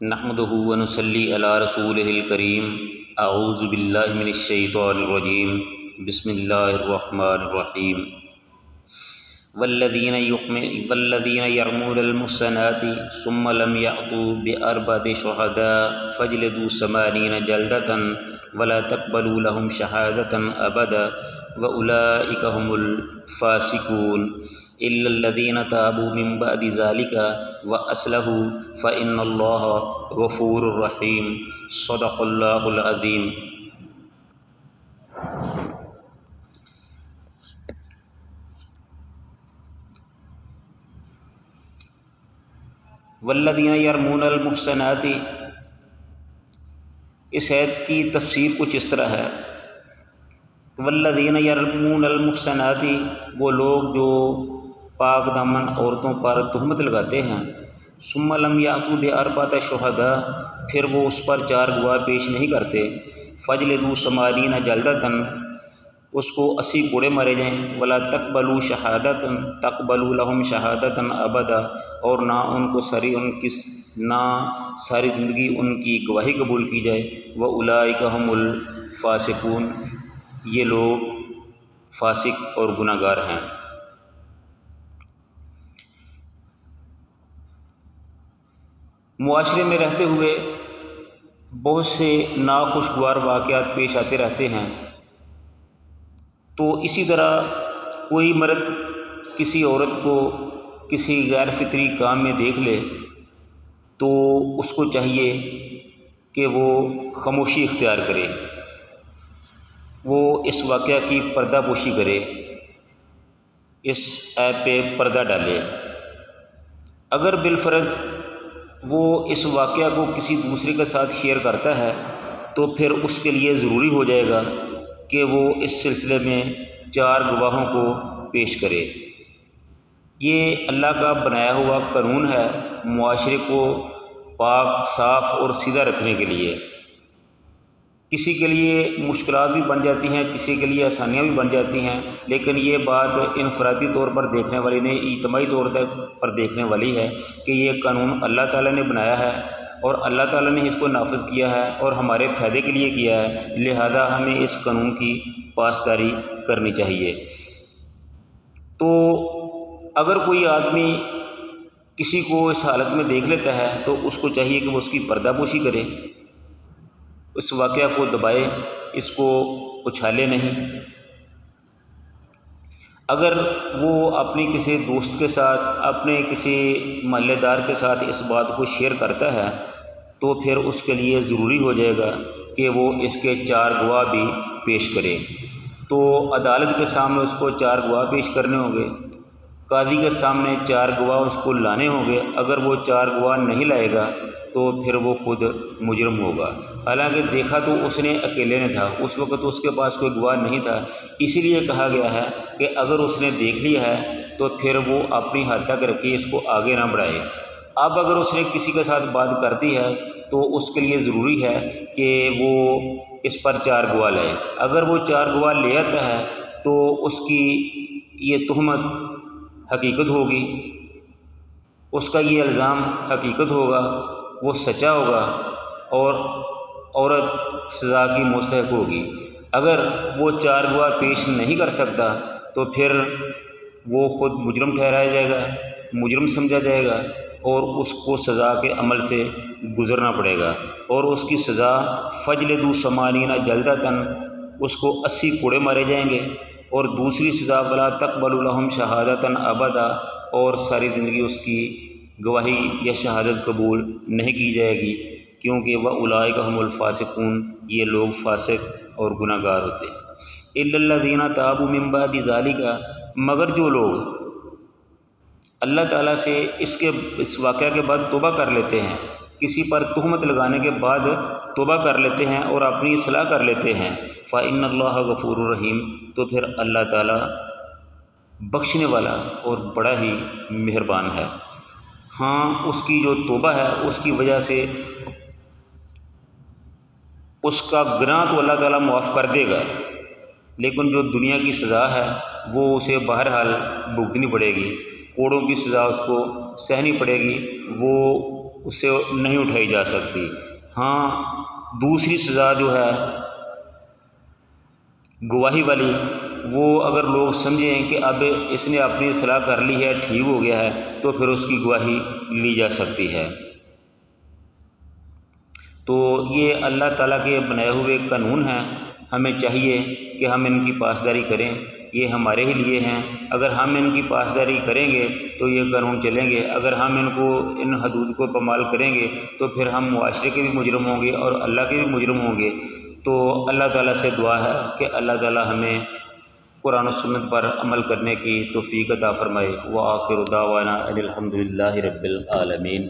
نحمدہ و نصلی علی رسولہ الکریم اعوذ باللہ من الشیطان الرجیم بسم اللہ الرحمن الرحیم والذین یرمون المحصنات ثم لم یأتوا بأربعة شہداء فاجلدوا 80 جلدة ولا تقبلوا لهم شہادة ابدا واولئک هم الفاسقون إلا الذين تابوا من بعد ذلك وأصلحوا فإن الله غفور رحيم صدق الله العظيم۔ والذین یرمون المحصنات، اس آیت کی تفسیر کچھ اس طرح ہے، والذین یرمون المحصنات، وہ لوگ جو پاک دامن عورتوں پر تہمت لگاتے ہیں، ثم لم یأتوا بأربعة شہداء، پھر وہ اس پر 4 گواہ پیش نہیں کرتے، فاجلدوا 80 جلدة، اس کو 80 کوڑے مارے جائیں، ولا تقبلوا تقبلوا لهم شہادة ابدا، اور نہ ان کو ساری زندگی ان کی گواہی قبول کی جائے، واولئک هم الفاسقون، یہ لوگ فاسق اور گناہ گار ہیں۔ معاشرے میں رہتے ہوئے بہت سے ناخوشگوار واقعات پیش آتے رہتے ہیں، تو اسی طرح کوئی مرد کسی عورت کو کسی غیر فطری کام میں دیکھ لے تو اس کو چاہیے کہ وہ خاموشی اختیار کرے، وہ اس واقعہ کی پردہ پوشی کرے، اس ایپ پہ پردہ ڈالے۔ اگر بالفرض وہ اس واقعہ کو کسی دوسرے کے ساتھ شیئر کرتا ہے تو پھر اس کے لیے ضروری ہو جائے گا کہ وہ اس سلسلے میں 4 گواہوں کو پیش کرے۔ یہ اللہ کا بنایا ہوا قانون ہے معاشرے کو پاک، صاف اور سیدھا رکھنے کے لیے۔ کسی کے لیے مشکلات بھی بن جاتی ہیں، کسی کے لیے آسانیاں بھی بن جاتی ہیں، لیکن یہ بات انفرادی طور پر دیکھنے والی نہیں، اجتماعی طور پر دیکھنے والی ہے کہ یہ قانون اللہ تعالیٰ نے بنایا ہے اور اللہ تعالیٰ نے اس کو نافذ کیا ہے اور ہمارے فائدے کے لیے کیا ہے، لہذا ہمیں اس قانون کی پاسداری کرنی چاہیے۔ تو اگر کوئی آدمی کسی کو اس حالت میں دیکھ لیتا ہے تو اس کو چاہیے کہ وہ اس کی پردہ پوشی کرے، اس واقعہ کو دبائے، اس کو اچھالے نہیں۔ اگر وہ اپنی کسی دوست کے ساتھ، اپنے کسی محلے دار کے ساتھ اس بات کو شیئر کرتا ہے تو پھر اس کے لیے ضروری ہو جائے گا کہ وہ اس کے 4 گواہ بھی پیش کرے۔ تو عدالت کے سامنے اس کو 4 گواہ پیش کرنے ہوں گے، قاضی کے سامنے 4 گواہ اس کو لانے ہوں گے۔ اگر وہ 4 گواہ نہیں لائے گا تو پھر وہ خود مجرم ہوگا، حالانکہ دیکھا تو اس نے اکیلے نے تھا، اس وقت اس کے پاس کوئی گواہ نہیں تھا۔ اسی لیے کہا گیا ہے کہ اگر اس نے دیکھ لیا ہے تو پھر وہ اپنی حد تک رکھے، اس کو آگے نہ بڑھائے۔ اب اگر اس نے کسی کے ساتھ بات کر دی ہے تو اس کے لیے ضروری ہے کہ وہ اس پر 4 گواہ لائے۔ اگر وہ 4 گواہ لے آتا ہے تو اس کی یہ تہمت حقیقت ہوگی، اس کا یہ الزام حقیقت ہوگا، وہ سچا ہوگا اور عورت سزا کی مستحق ہوگی۔ اگر وہ 4 گواہ پیش نہیں کر سکتا تو پھر وہ خود مجرم ٹھہرایا جائے گا، مجرم سمجھا جائے گا اور اس کو سزا کے عمل سے گزرنا پڑے گا، اور اس کی سزا فجلدوا 80 جلدة، اس کو 80 کوڑے مارے جائیں گے، اور دوسری سزا ولا تقبلوا لهم شہادة ابدا، اور ساری زندگی اس کی گواہی یا شہادت قبول نہیں کی جائے گی، کیونکہ واولئک هم الفاسقون، یہ لوگ فاسق اور گناہ گار ہوتے ہیں۔ الا الذین تابوا من بعد ذلك، مگر جو لوگ اللہ تعالیٰ سے اس واقعہ کے بعد توبہ کر لیتے ہیں، کسی پر تہمت لگانے کے بعد توبہ کر لیتے ہیں اور اپنی اصلاح کر لیتے ہیں، فإن اللہ غفور الرحیم، تو پھر اللہ تعالیٰ بخشنے والا اور بڑا ہی مہربان ہے۔ ہاں، اس کی جو توبہ ہے اس کی وجہ سے اس کا گناہ تو اللہ تعالیٰ معاف کر دے گا، لیکن جو دنیا کی سزا ہے وہ اسے بہرحال بھگتنی پڑے گی، کوڑوں کی سزا اس کو سہنی پڑے گی، وہ اس سے نہیں اٹھائی جا سکتی۔ ہاں دوسری سزا جو ہے گواہی والی، وہ اگر لوگ سمجھیں کہ اب اس نے اپنی اصلاح کر لی ہے، ٹھیک ہو گیا ہے، تو پھر اس کی گواہی لی جا سکتی ہے۔ تو یہ اللہ تعالیٰ کے بنائے ہوئے قانون ہیں، ہمیں چاہیے کہ ہم ان کی پاسداری کریں، یہ ہمارے ہی لیے ہیں۔ اگر ہم ان کی پاسداری کریں گے تو یہ قانون چلیں گے، اگر ہم ان حدود کو پامال کریں گے تو پھر ہم معاشرے کے بھی مجرم ہوں گے اور اللہ کے بھی مجرم ہوں گے۔ تو اللہ تعالیٰ سے دعا ہے کہ اللہ تعالیٰ ہمیں قرآن و سنت پر عمل کرنے کی توفیق عطا فرمائے۔ وآخر دعوانا ان الحمد للہ رب العالمین۔